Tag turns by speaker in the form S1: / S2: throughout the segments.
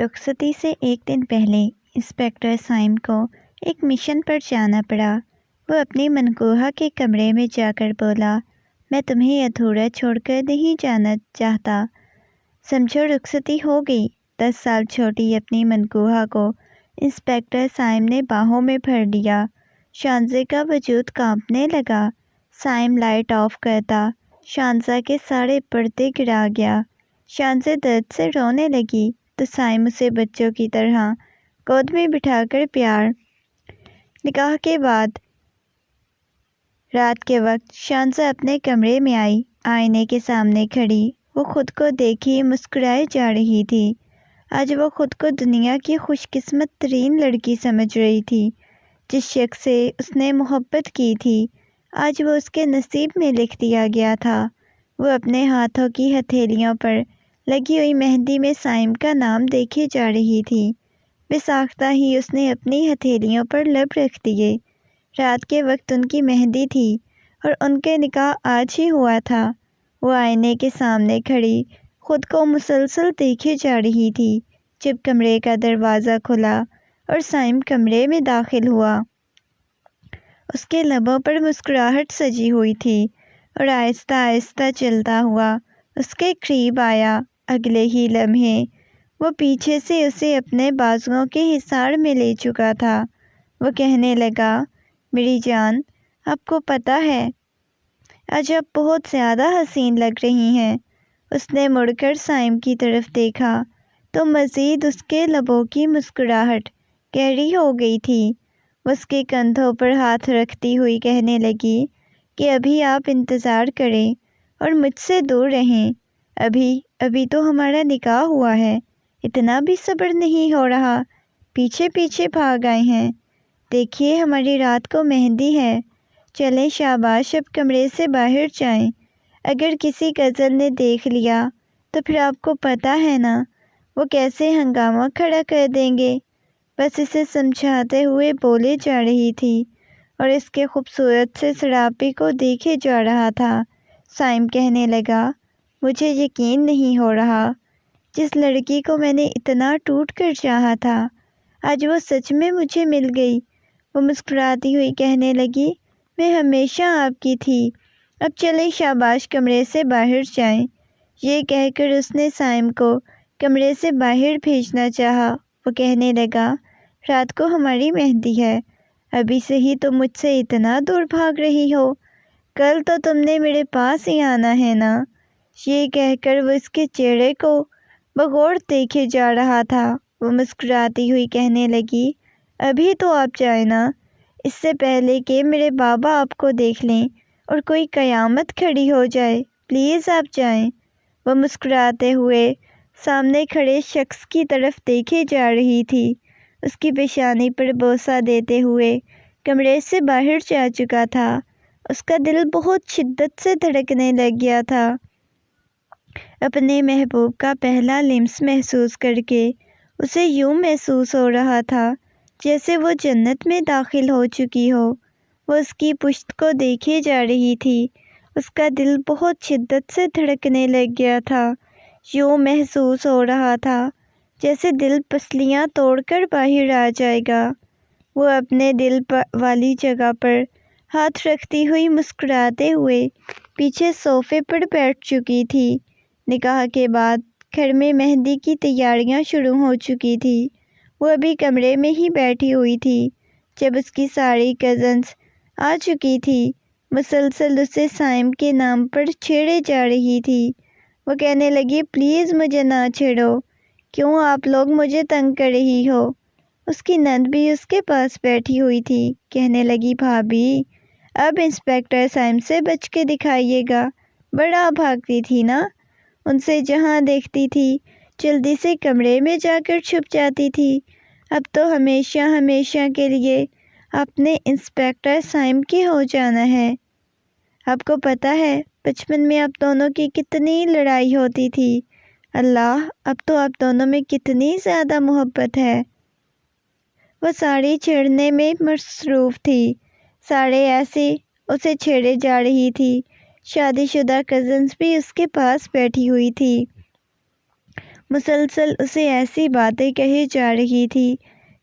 S1: رخصتی سے ایک دن پہلے انسپکٹر سائم کو ایک مشن پر جانا پڑا۔ وہ اپنی منقوہہ کے کمرے میں جا کر بولا، میں تمہیں ادھورا چھوڑ کر نہیں جانا چاہتا۔ سمجھو رخصتی ہو گئی۔ 10 سال چھوٹی اپنی منقوہہ کو انسپکٹر سائم نے باہوں میں بھر لیا۔ شانزے کا وجود کانپنے لگا۔ سائم لائٹ آف کرتا، شانزہ کے سارے پردے گرا گیا۔ شانزے درد سے رونے لگی تو سائم اسے بچوں کی طرح گود میں بٹھا کر پیار۔ نکاح کے بعد رات کے وقت شانزہ اپنے کمرے میں آئی، آئینے کے سامنے کھڑی وہ خود کو دیکھی مسکرائے جا رہی تھی۔ آج وہ خود کو دنیا کی خوش قسمت ترین لڑکی سمجھ رہی تھی۔ جس شخص سے اس نے محبت کی تھی آج وہ اس کے نصیب میں لکھ دیا گیا تھا۔ وہ اپنے ہاتھوں کی ہتھیلیوں پر لگی ہوئی مہندی میں سائم کا نام دیکھی جا رہی تھی۔ بساختہ ہی اس نے اپنی ہتھیلیوں پر لب رکھ دیے۔ رات کے وقت ان کی مہندی تھی اور ان کے نکاح آج ہی ہوا تھا۔ وہ آئینے کے سامنے کھڑی خود کو مسلسل دیکھے جا رہی تھی جب کمرے کا دروازہ کھلا اور سائم کمرے میں داخل ہوا۔ اس کے لبوں پر مسکراہٹ سجی ہوئی تھی اور آہستہ آہستہ چلتا ہوا اس کے قریب آیا۔ اگلے ہی لمحے وہ پیچھے سے اسے اپنے بازوؤں کے حصار میں لے چکا تھا۔ وہ کہنے لگا، میری جان، آپ کو پتہ ہے آج آپ بہت زیادہ حسین لگ رہی ہیں۔ اس نے مڑ کر سائم کی طرف دیکھا تو مزید اس کے لبوں کی مسکراہٹ گہری ہو گئی تھی۔ وہ اس کے کندھوں پر ہاتھ رکھتی ہوئی کہنے لگی کہ ابھی آپ انتظار کریں اور مجھ سے دور رہیں۔ ابھی تو ہمارا نکاح ہوا ہے، اتنا بھی صبر نہیں ہو رہا، پیچھے پیچھے بھاگ آئے ہیں۔ دیکھیے ہماری رات کو مہندی ہے، چلیں شاباش اب کمرے سے باہر جائیں۔ اگر کسی کزن نے دیکھ لیا تو پھر آپ کو پتہ ہے نا وہ کیسے ہنگامہ کھڑا کر دیں گے۔ بس اسے سمجھاتے ہوئے بولے جا رہی تھی اور اس کے خوبصورت سے سراپے کو دیکھے جا رہا تھا۔ سائم کہنے لگا، مجھے یقین نہیں ہو رہا، جس لڑکی کو میں نے اتنا ٹوٹ کر چاہا تھا آج وہ سچ میں مجھے مل گئی۔ وہ مسکراتی ہوئی کہنے لگی، میں ہمیشہ آپ کی تھی، اب چلیں شاباش کمرے سے باہر جائیں۔ یہ کہہ کر اس نے سائم کو کمرے سے باہر بھیجنا چاہا۔ وہ کہنے لگا، رات کو ہماری مہندی ہے، ابھی سے ہی تم مجھ سے اتنا دور بھاگ رہی ہو، کل تو تم نے میرے پاس ہی آنا ہے نا۔ یہ کہہ کر وہ اس کے چہرے کو بغور دیکھے جا رہا تھا۔ وہ مسکراتی ہوئی کہنے لگی، ابھی تو آپ جائیں نا، اس سے پہلے کہ میرے بابا آپ کو دیکھ لیں اور کوئی قیامت کھڑی ہو جائے، پلیز آپ جائیں۔ وہ مسکراتے ہوئے سامنے کھڑے شخص کی طرف دیکھے جا رہی تھی۔ اس کی پیشانی پر بوسہ دیتے ہوئے کمرے سے باہر جا چکا تھا۔ اس کا دل بہت شدت سے دھڑکنے لگ گیا تھا۔ اپنے محبوب کا پہلا لمس محسوس کر کے اسے یوں محسوس ہو رہا تھا جیسے وہ جنت میں داخل ہو چکی ہو۔ وہ اس کی پشت کو دیکھے جا رہی تھی۔ اس کا دل بہت شدت سے دھڑکنے لگ گیا تھا۔ یوں محسوس ہو رہا تھا جیسے دل پسلیاں توڑ کر باہر آ جائے گا۔ وہ اپنے دل والی جگہ پر ہاتھ رکھتی ہوئی مسکراتے ہوئے پیچھے صوفے پر بیٹھ چکی تھی۔ نکاح کے بعد گھر میں مہندی کی تیاریاں شروع ہو چکی تھی۔ وہ ابھی کمرے میں ہی بیٹھی ہوئی تھی جب اس کی ساری کزنز آ چکی تھی۔ مسلسل اسے سائم کے نام پر چھیڑے جا رہی تھی۔ وہ کہنے لگی، پلیز مجھے نہ چھیڑو، کیوں آپ لوگ مجھے تنگ کر رہی ہو۔ اس کی نند بھی اس کے پاس بیٹھی ہوئی تھی، کہنے لگی، بھابھی اب انسپکٹر سائم سے بچ کے دکھائیے گا، بڑا بھاگتی تھی نا، ان سے جہاں دیکھتی تھی جلدی سے کمرے میں جا کر چھپ جاتی تھی۔ اب تو ہمیشہ ہمیشہ کے لیے آپ نے انسپکٹر سائم کے ہو جانا ہے۔ آپ کو پتہ ہے بچپن میں آپ دونوں کی کتنی لڑائی ہوتی تھی، اللہ اب تو آپ دونوں میں کتنی زیادہ محبت ہے۔ وہ ساڑی چھیڑنے میں مصروف تھی، ساڑی ایسے اسے چھیڑے جا رہی تھی۔ شادی شدہ کزنز بھی اس کے پاس بیٹھی ہوئی تھی۔ مسلسل اسے ایسی باتیں کہی جا رہی تھی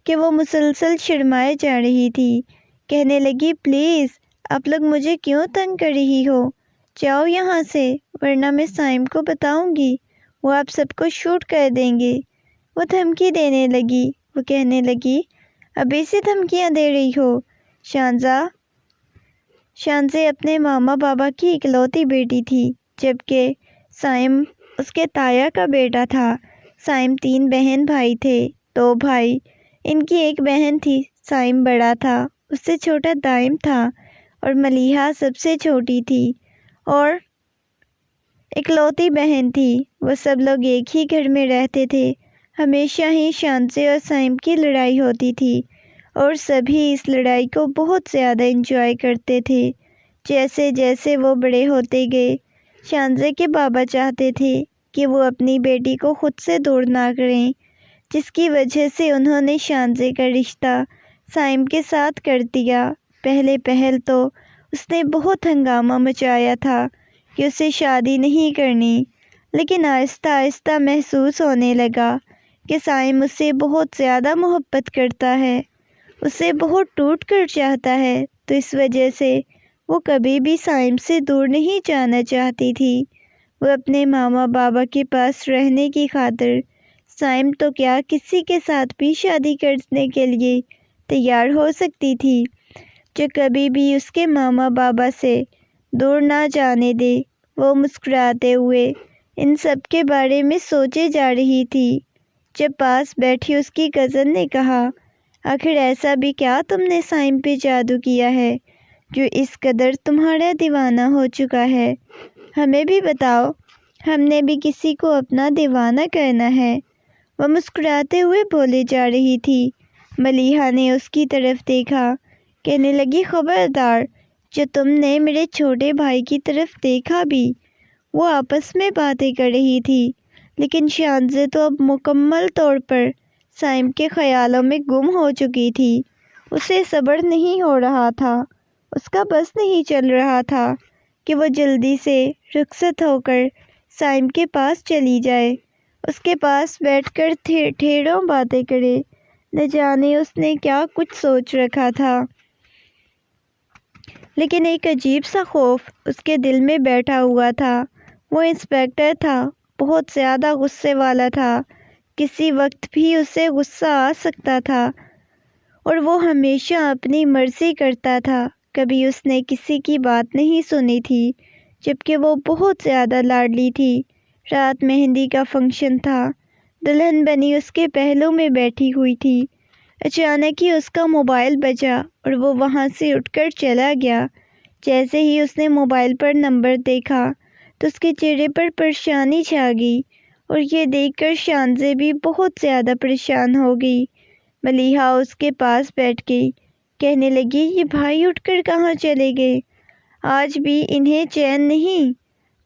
S1: کہ وہ مسلسل شرمائے جا رہی تھی۔ کہنے لگی پلیز آپ لوگ مجھے کیوں تنگ کر رہی ہو، جاؤ یہاں سے ورنہ میں سائم کو بتاؤں گی، وہ آپ سب کو شوٹ کر دیں گے۔ وہ دھمکی دینے لگی۔ وہ کہنے لگی ابھی سے دھمکیاں دے رہی ہو؟ شانزے اپنے ماما بابا کی اکلوتی بیٹی تھی، جبکہ سائم اس کے تایا کا بیٹا تھا۔ سائم 3 بہن بھائی تھے، 2 بھائی، ان کی ایک بہن تھی۔ سائم بڑا تھا، اس سے چھوٹا دائم تھا، اور ملیحہ سب سے چھوٹی تھی اور اکلوتی بہن تھی۔ وہ سب لوگ ایک ہی گھر میں رہتے تھے۔ ہمیشہ ہی شانزے اور سائم کی لڑائی ہوتی تھی، اور سبھی اس لڑائی کو بہت زیادہ انجوائے کرتے تھے۔ جیسے جیسے وہ بڑے ہوتے گئے، شانزے کے بابا چاہتے تھے کہ وہ اپنی بیٹی کو خود سے دور نہ کریں، جس کی وجہ سے انہوں نے شانزے کا رشتہ سائم کے ساتھ کر دیا۔ پہل تو اس نے بہت ہنگامہ مچایا تھا کہ اسے شادی نہیں کرنی، لیکن آہستہ آہستہ محسوس ہونے لگا کہ سائم اس سے بہت زیادہ محبت کرتا ہے، اسے بہت ٹوٹ کر چاہتا ہے، تو اس وجہ سے وہ کبھی بھی سائم سے دور نہیں جانا چاہتی تھی۔ وہ اپنے ماما بابا کے پاس رہنے کی خاطر سائم تو کیا کسی کے ساتھ بھی شادی کرنے کے لیے تیار ہو سکتی تھی جو کبھی بھی اس کے ماما بابا سے دور نہ جانے دے۔ وہ مسکراتے ہوئے ان سب کے بارے میں سوچے جا رہی تھی جب پاس بیٹھی اس کی کزن نے کہا آخر ایسا بھی کیا تم نے سائم پہ جادو کیا ہے جو اس قدر تمہارا دیوانہ ہو چکا ہے؟ ہمیں بھی بتاؤ، ہم نے بھی کسی کو اپنا دیوانہ کرنا ہے۔ وہ مسکراتے ہوئے بولے جا رہی تھی۔ ملیحہ نے اس کی طرف دیکھا، کہنے لگی خبردار، جو تم نے میرے چھوٹے بھائی کی طرف دیکھا بھی۔ وہ آپس میں باتیں کر رہی تھی، لیکن شانزے تو اب مکمل طور پر سائم کے خیالوں میں گم ہو چکی تھی۔ اسے صبر نہیں ہو رہا تھا، اس کا بس نہیں چل رہا تھا کہ وہ جلدی سے رخصت ہو کر سائم کے پاس چلی جائے، اس کے پاس بیٹھ کر ڈھیروں باتیں کرے۔ نہ جانے اس نے کیا کچھ سوچ رکھا تھا، لیکن ایک عجیب سا خوف اس کے دل میں بیٹھا ہوا تھا۔ وہ انسپکٹر تھا، بہت زیادہ غصے والا تھا، کسی وقت بھی اسے غصہ آ سکتا تھا، اور وہ ہمیشہ اپنی مرضی کرتا تھا۔ کبھی اس نے کسی کی بات نہیں سنی تھی، جبکہ وہ بہت زیادہ لاڈلی تھی۔ رات مہندی کا فنکشن تھا، دلہن بنی اس کے پہلو میں بیٹھی ہوئی تھی۔ اچانک ہی اس کا موبائل بجا اور وہ وہاں سے اٹھ کر چلا گیا۔ جیسے ہی اس نے موبائل پر نمبر دیکھا تو اس کے چہرے پر پریشانی چھا گئی، اور یہ دیکھ کر شانزے بھی بہت زیادہ پریشان ہو گئی۔ ملیحہ اس کے پاس بیٹھ گئی، کہنے لگی یہ بھائی اٹھ کر کہاں چلے گئے؟ آج بھی انہیں چین نہیں۔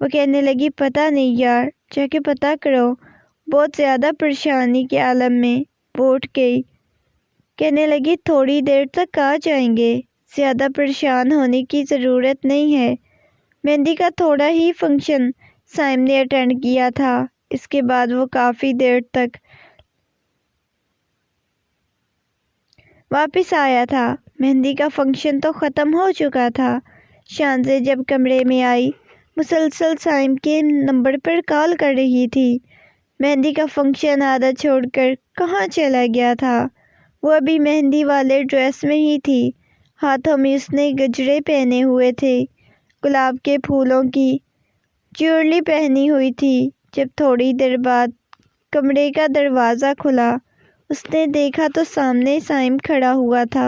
S1: وہ کہنے لگی پتہ نہیں یار، جا کے پتہ کرو۔ بہت زیادہ پریشانی کے عالم میں وہ اٹھ گئی، کہنے لگی تھوڑی دیر تک آ جائیں گے، زیادہ پریشان ہونے کی ضرورت نہیں ہے۔ مہندی کا تھوڑا ہی فنکشن سائم نے اٹینڈ کیا تھا، اس کے بعد وہ کافی دیر تک واپس آیا تھا۔ مہندی کا فنکشن تو ختم ہو چکا تھا۔ شانزے جب کمرے میں آئی، مسلسل سائم کے نمبر پر کال کر رہی تھی۔ مہندی کا فنکشن آدھا چھوڑ کر کہاں چلا گیا تھا؟ وہ ابھی مہندی والے ڈریس میں ہی تھی، ہاتھوں میں اس نے گجرے پہنے ہوئے تھے، گلاب کے پھولوں کی جیولری پہنی ہوئی تھی۔ جب تھوڑی دیر بعد کمرے کا دروازہ کھلا، اس نے دیکھا تو سامنے سائم کھڑا ہوا تھا۔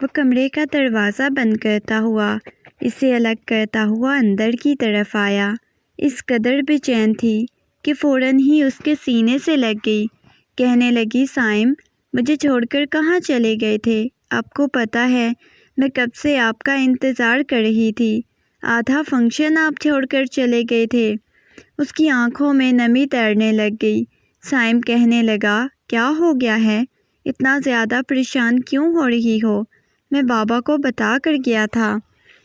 S1: وہ کمرے کا دروازہ بند کرتا ہوا، اسے الگ کرتا ہوا اندر کی طرف آیا۔ اس قدر بے چین تھی کہ فوراً ہی اس کے سینے سے لگ گئی۔ کہنے لگی سائم، مجھے چھوڑ کر کہاں چلے گئے تھے؟ آپ کو پتہ ہے میں کب سے آپ کا انتظار کر رہی تھی، آدھا فنکشن آپ چھوڑ کر چلے گئے تھے۔ اس کی آنکھوں میں نمی تیرنے لگ گئی۔ سائم کہنے لگا کیا ہو گیا ہے؟ اتنا زیادہ پریشان کیوں ہو رہی ہو؟ میں بابا کو بتا کر گیا تھا،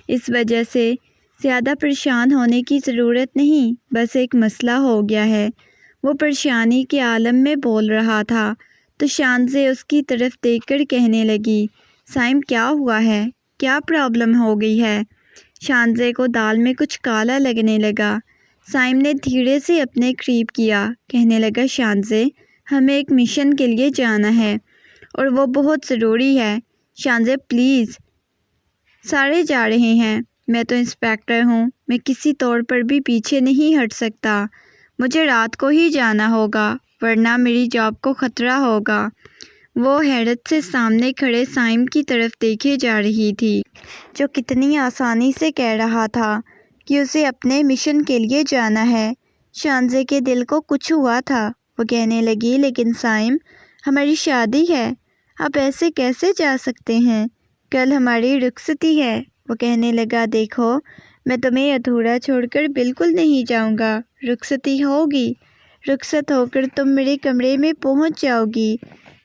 S1: اس وجہ سے زیادہ پریشان ہونے کی ضرورت نہیں، بس ایک مسئلہ ہو گیا ہے، وہ پریشانی کے عالم میں بول رہا تھا تو شانزے اس کی طرف دیکھ کر کہنے لگی، سائم کیا ہوا ہے؟ کیا پرابلم ہو گئی ہے؟ شانزے کو دال میں کچھ کالا لگنے لگا۔ سائم نے دھیرے سے اپنے قریب کیا، کہنے لگا، شانزے ہمیں ایک مشن کے لیے جانا ہے اور وہ بہت ضروری ہے۔ شانزے پلیز۔ سارے جا رہے ہیں، میں تو انسپیکٹر ہوں، میں کسی طور پر بھی پیچھے نہیں ہٹ سکتا۔ مجھے رات کو ہی جانا ہوگا ورنہ میری جاب کو خطرہ ہوگا۔ وہ حیرت سے سامنے کھڑے سائم کی طرف دیکھے جا رہی تھی، جو کتنی آسانی سے کہہ رہا تھا کہ اسے اپنے مشن کے لیے جانا ہے۔ شانزے کے دل کو کچھ ہوا تھا۔ وہ کہنے لگی، لیکن سائم ہماری شادی ہے، آپ ایسے کیسے جا سکتے ہیں؟ کل ہماری رخصتی ہے۔ وہ کہنے لگا، دیکھو میں تمہیں ادھورا چھوڑ کر بالکل نہیں جاؤں گا۔ رخصتی ہوگی، رخصت ہو کر تم میرے کمرے میں پہنچ جاؤ گی۔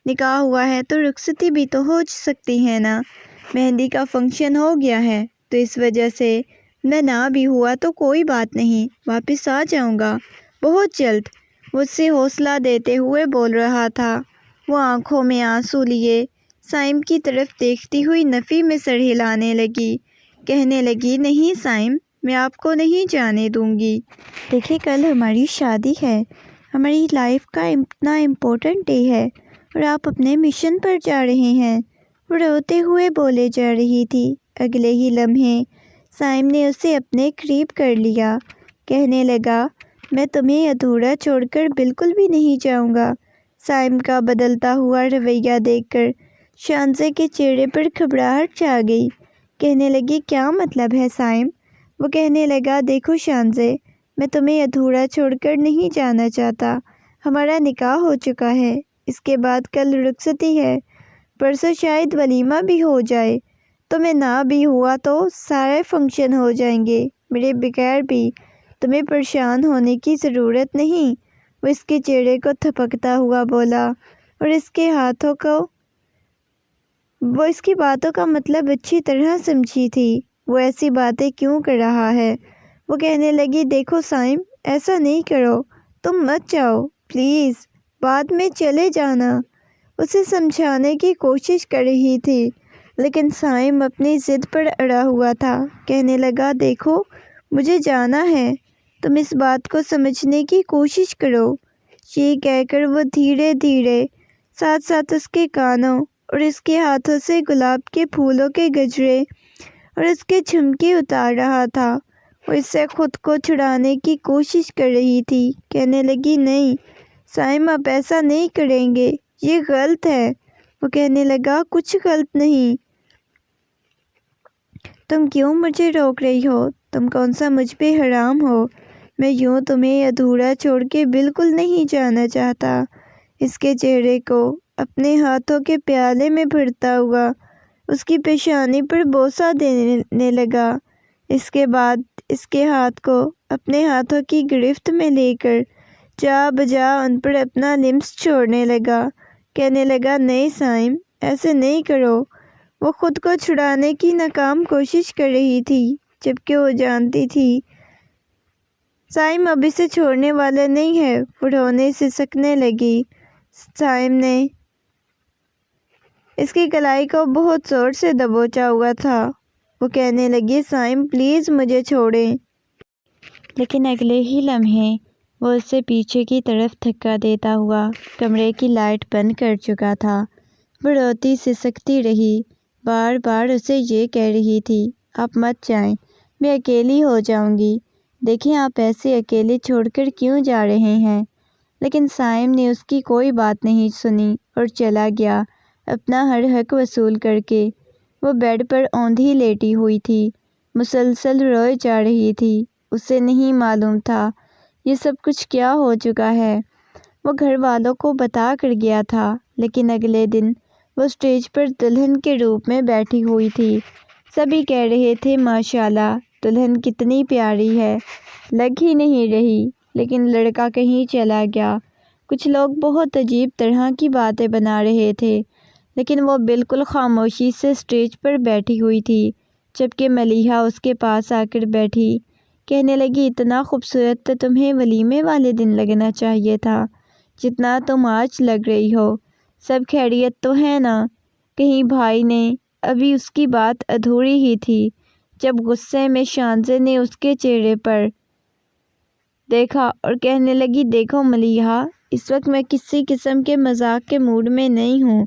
S1: نکاح ہوا ہے تو رخصتی بھی تو ہو سکتی ہے نا۔ مہندی کا فنکشن ہو گیا ہے تو اس وجہ سے میں نہ بھی ہوا تو کوئی بات نہیں، واپس آ جاؤں گا بہت جلد۔ وہ اسے حوصلہ دیتے ہوئے بول رہا تھا۔ وہ آنکھوں میں آنسو لیے سائم کی طرف دیکھتی ہوئی نفی میں سر ہلانے لگی، کہنے لگی، نہیں سائم، میں آپ کو نہیں جانے دوں گی۔ دیکھیں کل ہماری شادی ہے، ہماری لائف کا اتنا امپورٹنٹ ڈے ہے اور آپ اپنے مشن پر جا رہے ہیں۔ وہ روتے ہوئے بولے جا رہی تھی۔ اگلے ہی لمحے سائم نے اسے اپنے قریب کر لیا، کہنے لگا، میں تمہیں ادھورا چھوڑ کر بالکل بھی نہیں جاؤں گا۔ سائم کا بدلتا ہوا رویہ دیکھ کر شانزے کے چہرے پر گھبراہٹ چھا گئی، کہنے لگی، کیا مطلب ہے سائم؟ وہ کہنے لگا، دیکھو شانزے، میں تمہیں ادھورا چھوڑ کر نہیں جانا چاہتا۔ ہمارا نکاح ہو چکا ہے، اس کے بعد کل رخصتی ہے، پرسوں شاید ولیمہ بھی ہو جائے، تو میں نہ بھی ہوا تو سارے فنکشن ہو جائیں گے میرے بغیر بھی۔ تمہیں پریشان ہونے کی ضرورت نہیں۔ وہ اس کے چہرے کو تھپکتا ہوا بولا اور وہ اس کی باتوں کا مطلب اچھی طرح سمجھی تھی۔ وہ ایسی باتیں کیوں کر رہا ہے؟ وہ کہنے لگی، دیکھو سائم، ایسا نہیں کرو، تم مت جاؤ پلیز، بعد میں چلے جانا۔ اسے سمجھانے کی کوشش کر رہی تھی لیکن سائم اپنی ضد پر اڑا ہوا تھا، کہنے لگا، دیکھو مجھے جانا ہے، تم اس بات کو سمجھنے کی کوشش کرو۔ یہ کہہ کر وہ دھیرے دھیرے ساتھ ساتھ اس کے کانوں اور اس کے ہاتھوں سے گلاب کے پھولوں کے گجرے اور اس کے جھمکے اتار رہا تھا۔ وہ اس سے خود کو چھڑانے کی کوشش کر رہی تھی، کہنے لگی، نہیں سائم، آپ ایسا نہیں کریں گے، یہ غلط ہے۔ وہ کہنے لگا، کچھ غلط نہیں، تم کیوں مجھے روک رہی ہو؟ تم کون سا مجھ پہ حرام ہو؟ میں یوں تمہیں ادھورا چھوڑ کے بالکل نہیں جانا چاہتا۔ اس کے چہرے کو اپنے ہاتھوں کے پیالے میں بھرتا ہوا اس کی پیشانی پر بوسہ دینے لگا۔ اس کے بعد اس کے ہاتھ کو اپنے ہاتھوں کی گرفت میں لے کر جا بجا ان پر اپنا لمس چھوڑنے لگا، کہنے لگا، نہیں سائم، ایسے نہیں کرو۔ وہ خود کو چھڑانے کی ناکام کوشش کر رہی تھی، جبکہ وہ جانتی تھی سائم اب اسے چھوڑنے والا نہیں ہے۔ وہ رونے سسکنے لگی۔ سائم نے اس کی کلائی کو بہت زور سے دبوچا ہوا تھا۔ وہ کہنے لگی، سائم پلیز مجھے چھوڑیں۔ لیکن اگلے ہی لمحے وہ اسے پیچھے کی طرف دھکا دیتا ہوا کمرے کی لائٹ بند کر چکا تھا۔ وہ روتی سسکتی رہی، بار بار اسے یہ کہہ رہی تھی، آپ مت جائیں، میں اکیلی ہو جاؤں گی۔ دیکھیں آپ ایسے اکیلے چھوڑ کر کیوں جا رہے ہیں؟ لیکن سائم نے اس کی کوئی بات نہیں سنی اور چلا گیا اپنا ہر حق وصول کر کے۔ وہ بیڈ پر اوندھی لیٹی ہوئی تھی، مسلسل روئے جا رہی تھی۔ اسے نہیں معلوم تھا یہ سب کچھ کیا ہو چکا ہے۔ وہ گھر والوں کو بتا کر گیا تھا لیکن اگلے دن وہ اسٹیج پر دلہن کے روپ میں بیٹھی ہوئی تھی۔ سبھی کہہ رہے تھے، ماشاءاللہ دلہن کتنی پیاری ہے، لگ ہی نہیں رہی، لیکن لڑکا کہیں چلا گیا۔ کچھ لوگ بہت عجیب طرح کی باتیں بنا رہے تھے لیکن وہ بالکل خاموشی سے اسٹیج پر بیٹھی ہوئی تھی، جبکہ ملیحہ اس کے پاس آ کر بیٹھی، کہنے لگی اتنا خوبصورت تو تمہیں ولیمے والے دن لگنا چاہیے تھا جتنا تم آج لگ رہی ہو۔ سب خیریت تو ہے نا؟ کہیں بھائی نے ابھی اس کی بات ادھوری ہی تھی جب غصے میں شانزے نے اس کے چہرے پر دیکھا اور کہنے لگی دیکھو ملیحہ، اس وقت میں کسی قسم کے مذاق کے موڈ میں نہیں ہوں،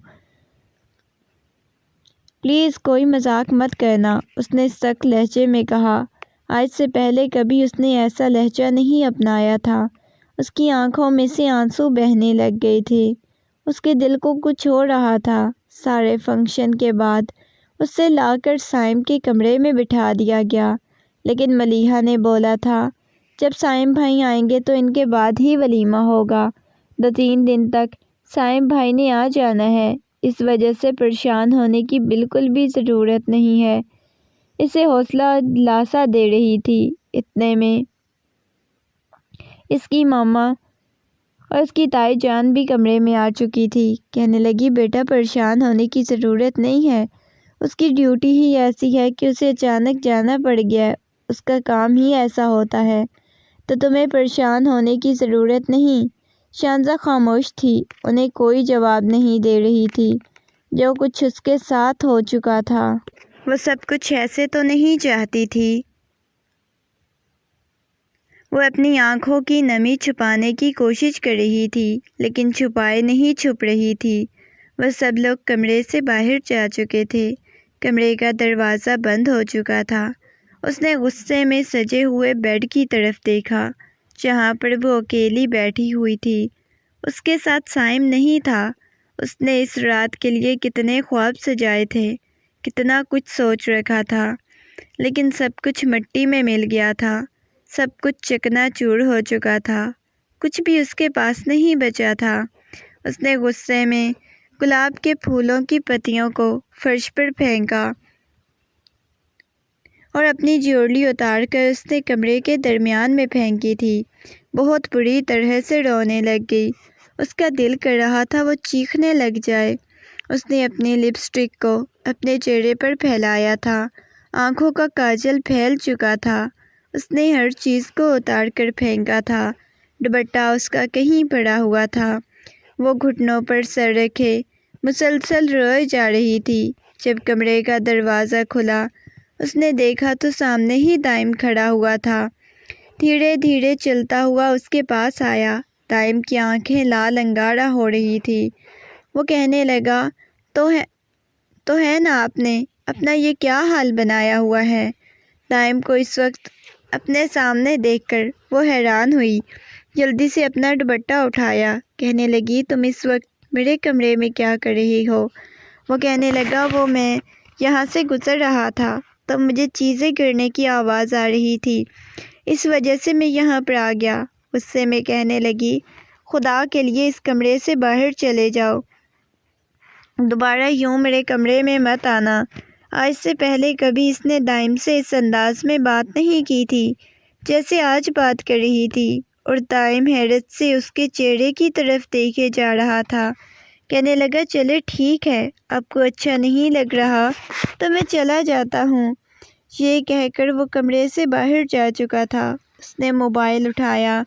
S1: پلیز کوئی مذاق مت کرنا، اس نے سخت لہجے میں کہا۔ آج سے پہلے کبھی اس نے ایسا لہجہ نہیں اپنایا تھا۔ اس کی آنکھوں میں سے آنسو بہنے لگ گئے تھے، اس کے دل کو کچھ ہو رہا تھا۔ سارے فنکشن کے بعد اسے لا کر سائم کے کمرے میں بٹھا دیا گیا، لیکن ملیحہ نے بولا تھا جب سائم بھائی آئیں گے تو ان کے بعد ہی ولیمہ ہوگا، 2-3 دن تک سائم بھائی نے آ جانا ہے، اس وجہ سے پریشان ہونے کی بالکل بھی ضرورت نہیں ہے، اسے حوصلہ دلاسا دے رہی تھی۔ اتنے میں اس کی ماما اور اس کی تائی جان بھی کمرے میں آ چکی تھی۔ کہنے لگی بیٹا پریشان ہونے کی ضرورت نہیں ہے، اس کی ڈیوٹی ہی ایسی ہے کہ اسے اچانک جانا پڑ گیا، اس کا کام ہی ایسا ہوتا ہے، تو تمہیں پریشان ہونے کی ضرورت نہیں۔ شانزہ خاموش تھی، انہیں کوئی جواب نہیں دے رہی تھی۔ جو کچھ اس کے ساتھ ہو چکا تھا وہ سب کچھ ایسے تو نہیں چاہتی تھی۔ وہ اپنی آنکھوں کی نمی چھپانے کی کوشش کر رہی تھی، لیکن چھپائے نہیں چھپ رہی تھی۔ وہ سب لوگ کمرے سے باہر جا چکے تھے، کمرے کا دروازہ بند ہو چکا تھا۔ اس نے غصے میں سجے ہوئے بیڈ کی طرف دیکھا جہاں پر وہ اکیلی بیٹھی ہوئی تھی، اس کے ساتھ سائم نہیں تھا۔ اس نے اس رات کے لیے کتنے خواب سجائے تھے، کتنا کچھ سوچ رکھا تھا، لیکن سب کچھ مٹی میں مل گیا تھا، سب کچھ چکنا چور ہو چکا تھا، کچھ بھی اس کے پاس نہیں بچا تھا۔ اس نے غصے میں گلاب کے پھولوں کی پتیوں کو فرش پر پھینکا اور اپنی جیولری اتار کر اس نے کمرے کے درمیان میں پھینکی تھی۔ بہت بری طرح سے رونے لگ گئی، اس کا دل کر رہا تھا وہ چیخنے لگ جائے۔ اس نے اپنی لپسٹک کو اپنے چہرے پر پھیلایا تھا، آنکھوں کا کاجل پھیل چکا تھا، اس نے ہر چیز کو اتار کر پھینکا تھا۔ دوپٹہ اس کا کہیں پڑا ہوا تھا، وہ گھٹنوں پر سر رکھے مسلسل روئے جا رہی تھی۔ جب کمرے کا دروازہ کھلا اس نے دیکھا تو سامنے ہی دائم کھڑا ہوا تھا، دھیرے دھیرے چلتا ہوا اس کے پاس آیا۔ دائم کی آنکھیں لال انگارہ ہو رہی تھی۔ وہ کہنے لگا تو ہے نا آپ نے اپنا یہ کیا حال بنایا ہوا ہے؟ دائم کو اس وقت اپنے سامنے دیکھ کر وہ حیران ہوئی، جلدی سے اپنا دوپٹہ اٹھایا، کہنے لگی تم اس وقت میرے کمرے میں کیا کر رہی ہو؟ وہ کہنے لگا وہ میں یہاں سے گزر رہا تھا تو مجھے چیزیں گرنے کی آواز آ رہی تھی، اس وجہ سے میں یہاں پر آ گیا۔ غصے میں کہنے لگی خدا کے لیے اس کمرے سے باہر چلے جاؤ، دوبارہ یوں میرے کمرے میں مت آنا۔ آج سے پہلے کبھی اس نے دائم سے اس انداز میں بات نہیں کی تھی جیسے آج بات کر رہی تھی، اور دائم حیرت سے اس کے چہرے کی طرف دیکھے جا رہا تھا۔ کہنے لگا چلے ٹھیک ہے، آپ کو اچھا نہیں لگ رہا تو میں چلا جاتا ہوں۔ یہ کہہ کر وہ کمرے سے باہر جا چکا تھا۔ اس نے موبائل اٹھایا،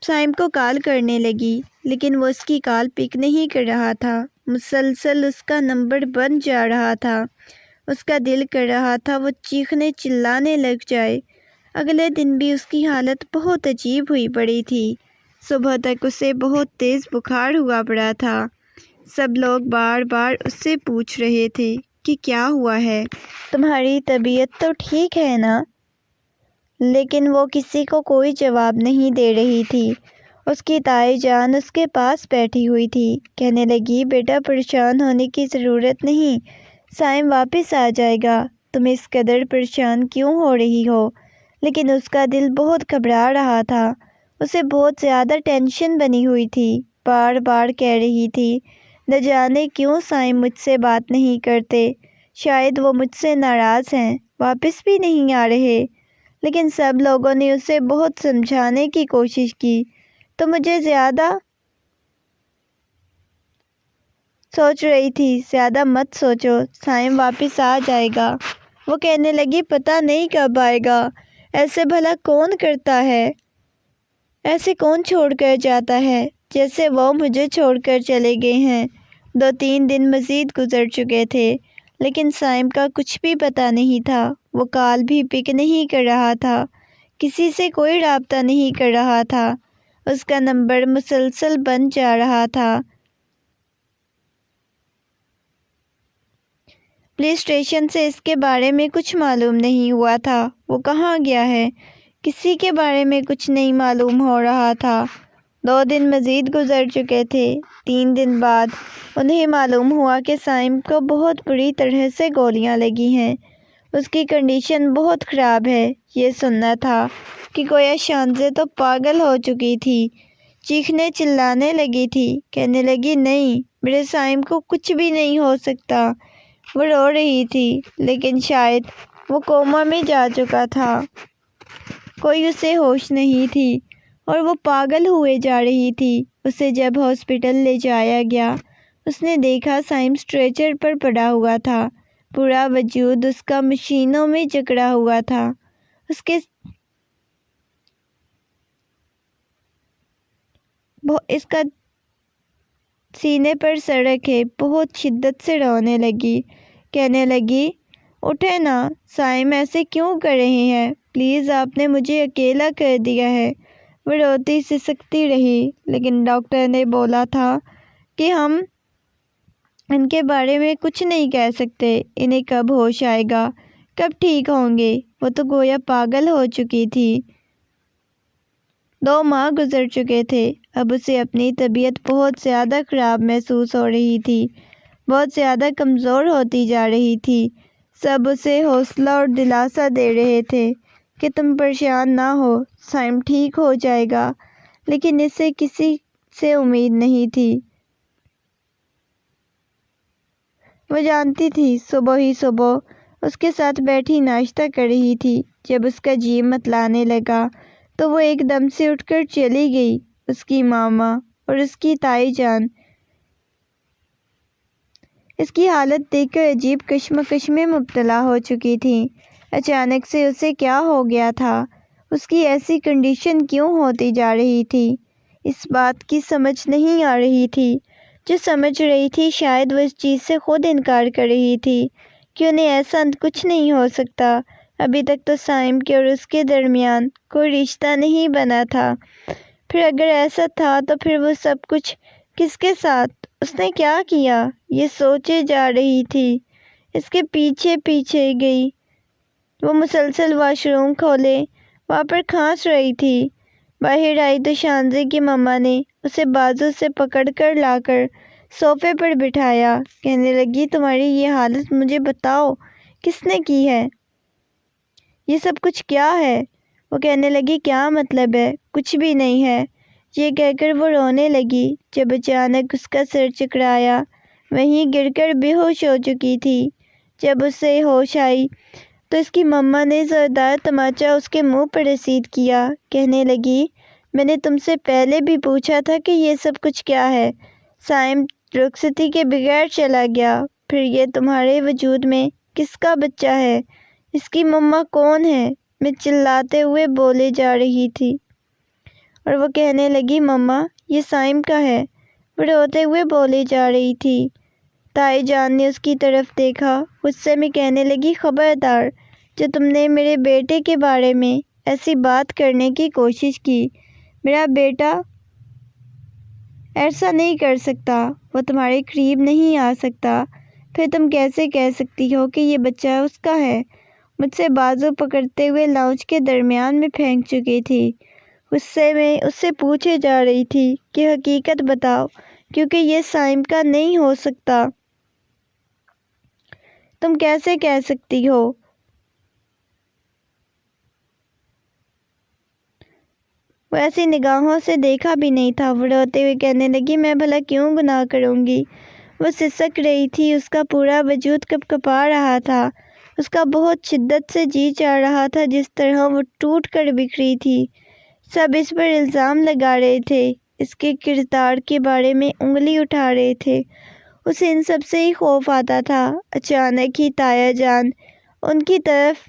S1: سائم کو کال کرنے لگی، لیکن وہ اس کی کال پک نہیں کر رہا تھا، مسلسل اس کا نمبر بند جا رہا تھا۔ اس کا دل کر رہا تھا وہ چیخنے چلانے لگ جائے۔ اگلے دن بھی اس کی حالت بہت عجیب ہوئی پڑی تھی، صبح تک اسے بہت تیز بخار ہوا پڑا تھا۔ سب لوگ بار بار اس سے پوچھ رہے تھے کہ کیا ہوا ہے، تمہاری طبیعت تو ٹھیک ہے نا؟ لیکن وہ کسی کو کوئی جواب نہیں دے رہی تھی۔ اس کی تائی جان اس کے پاس بیٹھی ہوئی تھی، کہنے لگی بیٹا پریشان ہونے کی ضرورت نہیں، سائم واپس آ جائے گا، تم اس قدر پریشان کیوں ہو رہی ہو؟ لیکن اس کا دل بہت گھبرا رہا تھا، اسے بہت زیادہ ٹینشن بنی ہوئی تھی، بار بار کہہ رہی تھی نہ جانے کیوں سائم مجھ سے بات نہیں کرتے، شاید وہ مجھ سے ناراض ہیں، واپس بھی نہیں آ رہے۔ لیکن سب لوگوں نے اسے بہت سمجھانے کی کوشش کی، تو مجھے زیادہ سوچ رہی تھی، زیادہ مت سوچو، سائم واپس آ جائے گا۔ وہ کہنے لگی پتہ نہیں کب آئے گا، ایسے بھلا کون کرتا ہے؟ ایسے کون چھوڑ کر جاتا ہے جیسے وہ مجھے چھوڑ کر چلے گئے ہیں؟ 2-3 دن مزید گزر چکے تھے لیکن سائم کا کچھ بھی پتہ نہیں تھا۔ وہ کال بھی پک نہیں کر رہا تھا، کسی سے کوئی رابطہ نہیں کر رہا تھا، اس کا نمبر مسلسل بند جا رہا تھا۔ پولیس اسٹیشن سے اس کے بارے میں کچھ معلوم نہیں ہوا تھا۔ وہ کہاں گیا ہے؟ کسی کے بارے میں کچھ نہیں معلوم ہو رہا تھا۔ 2 دن مزید گزر چکے تھے۔ 3 دن بعد انہیں معلوم ہوا کہ سائم کو بہت بری طرح سے گولیاں لگی ہیں۔ اس کی کنڈیشن بہت خراب ہے۔ یہ سننا تھا کہ گویا شانزے تو پاگل ہو چکی تھی، چیخنے چلانے لگی تھی، کہنے لگی نہیں، میرے سائم کو کچھ بھی نہیں ہو سکتا۔ وہ رو رہی تھی لیکن شاید وہ کوما میں جا چکا تھا، کوئی اسے ہوش نہیں تھی اور وہ پاگل ہوئے جا رہی تھی۔ اسے جب ہاسپٹل لے جایا گیا اس نے دیکھا سائم اسٹریچر پر پڑا ہوا تھا، پورا وجود اس کا مشینوں میں جکڑا ہوا تھا۔ اس کا سینے پر سڑک ہے۔ بہت شدت سے رونے لگی، کہنے لگی اٹھے نا سائم، ایسے کیوں کر رہے ہیں؟ پلیز آپ نے مجھے اکیلا کر دیا ہے۔ وہ روتی سسکتی رہی لیکن ڈاکٹر نے بولا تھا کہ ہم ان کے بارے میں کچھ نہیں کہہ سکتے، انہیں کب ہوش آئے گا، کب ٹھیک ہوں گے۔ وہ تو گویا پاگل ہو چکی تھی۔ 2 ماہ گزر چکے تھے۔ اب اسے اپنی طبیعت بہت زیادہ خراب محسوس ہو رہی تھی، بہت زیادہ کمزور ہوتی جا رہی تھی۔ سب اسے حوصلہ اور دلاسا دے رہے تھے کہ تم پریشان نہ ہو، سائم ٹھیک ہو جائے گا، لیکن اسے کسی سے امید نہیں تھی۔ وہ جانتی تھی صبح ہی صبح اس کے ساتھ بیٹھی ناشتہ کر رہی تھی۔ جب اس کا جی متلانے لگا تو وہ ایک دم سے اٹھ کر چلی گئی۔ اس کی ماما اور اس کی تائی جان اس کی حالت دیکھ کر عجیب کشمکش میں مبتلا ہو چکی تھیں۔ اچانک سے اسے کیا ہو گیا تھا؟ اس کی ایسی کنڈیشن کیوں ہوتی جا رہی تھی؟ اس بات کی سمجھ نہیں آ رہی تھی۔ جو سمجھ رہی تھی شاید وہ اس چیز سے خود انکار کر رہی تھی کہ انہیں ایسا کچھ نہیں ہو سکتا۔ ابھی تک تو سائم کے اور اس کے درمیان کوئی رشتہ نہیں بنا تھا، پھر اگر ایسا تھا تو پھر وہ سب کچھ کس کے ساتھ؟ اس نے کیا کیا؟ یہ سوچے جا رہی تھی، اس کے پیچھے پیچھے گئی۔ وہ مسلسل واش روم کھولے، وہاں پر کھانس رہی تھی۔ باہر آئی تو شانزے کی مما نے اسے بازو سے پکڑ کر لا کر صوفے پر بٹھایا، کہنے لگی تمہاری یہ حالت مجھے بتاؤ کس نے کی ہے؟ یہ سب کچھ کیا ہے؟ وہ کہنے لگی کیا مطلب ہے؟ کچھ بھی نہیں ہے۔ یہ کہہ کر وہ رونے لگی جب اچانک اس کا سر چکرایا، وہیں گر کر بے ہوش ہو چکی تھی۔ جب اسے ہوش آئی تو اس کی مما نے زوردار تماچا اس کے منہ پر رسید کیا، کہنے لگی میں نے تم سے پہلے بھی پوچھا تھا کہ یہ سب کچھ کیا ہے؟ سائم رخصتی کے بغیر چلا گیا، پھر یہ تمہارے وجود میں کس کا بچہ ہے؟ اس کی مما کون ہے؟ میں چلاتے ہوئے بولے جا رہی تھی اور وہ کہنے لگی مما یہ سائم کا ہے۔ وہ روتے ہوئے بولے جا رہی تھی۔ تائی جان نے اس کی طرف دیکھا، غصے میں کہنے لگی خبردار، جو تم نے میرے بیٹے کے بارے میں ایسی بات کرنے کی کوشش کی، میرا بیٹا ایسا نہیں کر سکتا، وہ تمہارے قریب نہیں آ سکتا۔ پھر تم کیسے کہہ سکتی ہو کہ یہ بچہ اس کا ہے؟ مجھ سے بازو پکڑتے ہوئے لاؤنج کے درمیان میں پھینک چکی تھی۔ غصے میں اس سے پوچھے جا رہی تھی کہ حقیقت بتاؤ، کیونکہ یہ سائم کا نہیں ہو سکتا۔ تم کیسے کہہ سکتی ہو؟ وہ ایسی نگاہوں سے دیکھا بھی نہیں تھا۔ وہ روتے ہوئے کہنے لگی میں بھلا کیوں گناہ کروں گی؟ وہ سسک رہی تھی، اس کا پورا وجود کپکپا رہا تھا، اس کا بہت شدت سے جی چاہ رہا تھا، جس طرح وہ ٹوٹ کر بکھری تھی۔ سب اس پر الزام لگا رہے تھے، اس کے کردار کے بارے میں انگلی اٹھا رہے تھے۔ اسے ان سب سے ہی خوف آتا تھا۔ اچانک ہی تایا جان ان کی طرف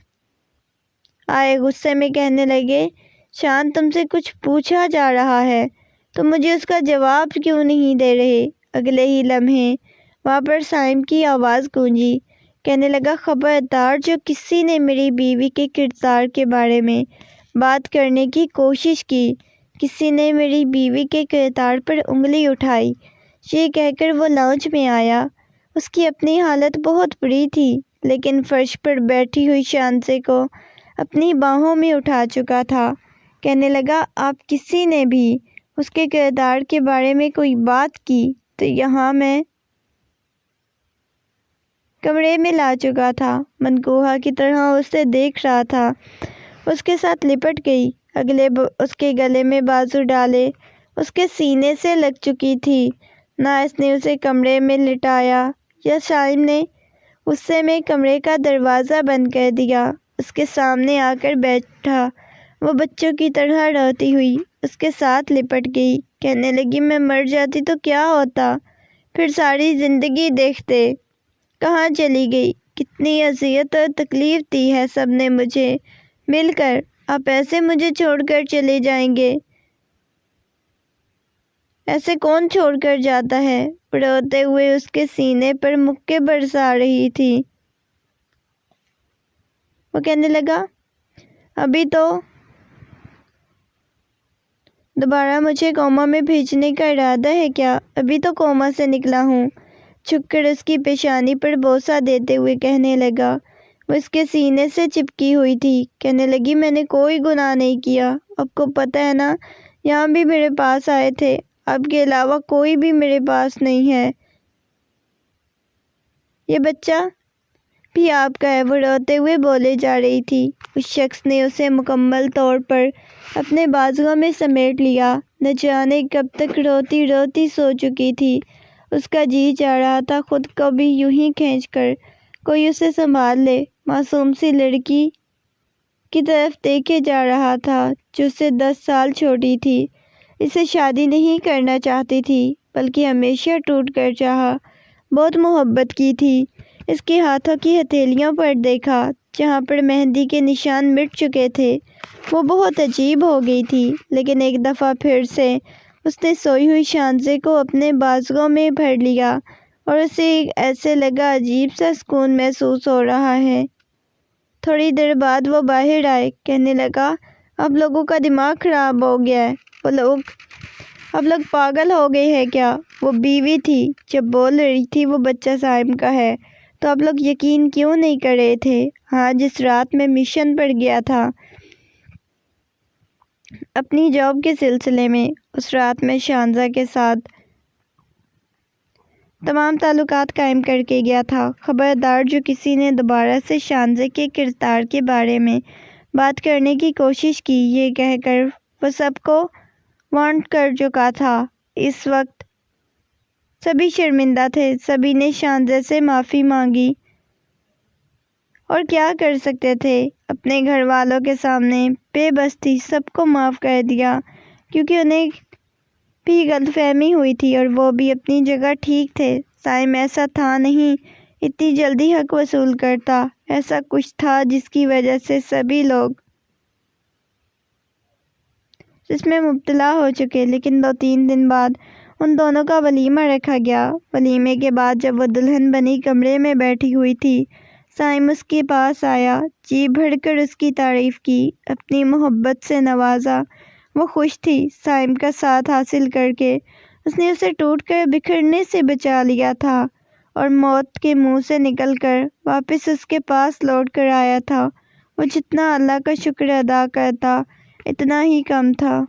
S1: آئے غصے میں کہنے لگے، شان تم سے کچھ پوچھا جا رہا ہے، تم مجھے اس کا جواب کیوں نہیں دے رہے؟ اگلے ہی لمحے وہاں پر صائم کی آواز گونجی، کہنے لگا، خبردار جو کسی نے میری بیوی کے کردار کے بارے میں بات کرنے کی کوشش کی، کسی نے میری بیوی کے کردار پر انگلی اٹھائی۔ یہ کہہ کر وہ لاؤنج میں آیا۔ اس کی اپنی حالت بہت بری تھی، لیکن فرش پر بیٹھی ہوئی شانزے کو اپنی باہوں میں اٹھا چکا تھا۔ کہنے لگا، آپ کسی نے بھی اس کے کردار کے بارے میں کوئی بات کی تو یہاں میں کمرے میں لا چکا تھا۔ منقوہہ کی طرح اسے دیکھ رہا تھا۔ اس کے ساتھ لپٹ گئی، اس کے گلے میں بازو ڈالے، اس کے سینے سے لگ چکی تھی۔ نہ اس نے اسے کمرے میں لٹایا یا صائم نے غصے میں کمرے کا دروازہ بند کر دیا۔ اس کے سامنے آ کر بیٹھا۔ وہ بچوں کی طرح روتی ہوئی اس کے ساتھ لپٹ گئی، کہنے لگی، میں مر جاتی تو کیا ہوتا؟ پھر ساری زندگی دیکھتے کہاں چلی گئی؟ کتنی اذیت اور تکلیف دی ہے سب نے مجھے مل کر، آپ ایسے مجھے چھوڑ کر چلے جائیں گے؟ ایسے کون چھوڑ کر جاتا ہے؟ روتے ہوئے اس کے سینے پر مکے برسا رہی تھی۔ وہ کہنے لگا، ابھی تو دوبارہ مجھے کوما میں بھیجنے کا ارادہ ہے کیا؟ ابھی تو کوما سے نکلا ہوں۔ چھپ کر اس کی پیشانی پر بوسہ دیتے ہوئے کہنے لگا۔ وہ اس کے سینے سے چپکی ہوئی تھی، کہنے لگی، میں نے کوئی گناہ نہیں کیا، آپ کو پتہ ہے نا، یہاں بھی میرے پاس آئے تھے، آپ کے علاوہ کوئی بھی میرے پاس نہیں ہے۔ یہ بچہ بھی آپ کا ہے، وہ روتے ہوئے بولے جا رہی تھی۔ اس شخص نے اسے مکمل طور پر اپنے بازوؤں میں سمیٹ لیا۔ نہ جانے کب تک روتی روتی سو چکی تھی۔ اس کا جی چاہ رہا تھا خود کو بھی یوں ہی کھینچ کر کوئی اسے سنبھال لے۔ معصوم سی لڑکی کی طرف دیکھے جا رہا تھا جو اس سے 10 سال چھوٹی تھی۔ اسے شادی نہیں کرنا چاہتی تھی، بلکہ ہمیشہ ٹوٹ کر چاہا، بہت محبت کی تھی۔ اس کے ہاتھوں کی ہتھیلیوں پر دیکھا جہاں پر مہندی کے نشان مٹ چکے تھے، وہ بہت عجیب ہو گئی تھی۔ لیکن ایک دفعہ پھر سے اس نے سوئی ہوئی شانزے کو اپنے بازوؤں میں بھر لیا اور اسے ایسے لگا عجیب سا سکون محسوس ہو رہا ہے۔ تھوڑی دیر بعد وہ باہر آئے، کہنے لگا، اب لوگوں کا دماغ خراب ہو گیا ہے، اب لوگ پاگل ہو گئے ہیں کیا؟ وہ بیوی تھی، جب بول رہی تھی وہ بچہ صائم کا ہے، تو اب لوگ یقین کیوں نہیں کر رہے تھے؟ ہاں، جس رات میں مشن پر گیا تھا اپنی جاب کے سلسلے میں، اس رات میں شانزہ کے ساتھ تمام تعلقات قائم کر کے گیا تھا۔ خبردار جو کسی نے دوبارہ سے شانزے کے کردار کے بارے میں بات کرنے کی کوشش کی، یہ کہہ کر وہ سب کو وارن کر چکا تھا۔ اس وقت سبھی شرمندہ تھے، سبھی نے شانزے سے معافی مانگی، اور کیا کر سکتے تھے؟ اپنے گھر والوں کے سامنے بے بس تھی، سب کو معاف کر دیا، کیونکہ انہیں بھی غلط فہمی ہوئی تھی اور وہ بھی اپنی جگہ ٹھیک تھے۔ صائم ایسا تھا نہیں اتنی جلدی حق وصول کرتا، ایسا کچھ تھا جس کی وجہ سے سبھی لوگ اس میں مبتلا ہو چکے۔ لیکن 2-3 دن بعد ان دونوں کا ولیمہ رکھا گیا۔ ولیمے کے بعد جب وہ دلہن بنی کمرے میں بیٹھی ہوئی تھی، صائم اس کے پاس آیا، جی بھر کر اس کی تعریف کی، اپنی محبت سے نوازا۔ وہ خوش تھی صائم کا ساتھ حاصل کر کے، اس نے اسے ٹوٹ کر بکھرنے سے بچا لیا تھا اور موت کے منہ سے نکل کر واپس اس کے پاس لوٹ کر آیا تھا۔ وہ جتنا اللہ کا شکر ادا کرتا اتنا ہی کم تھا۔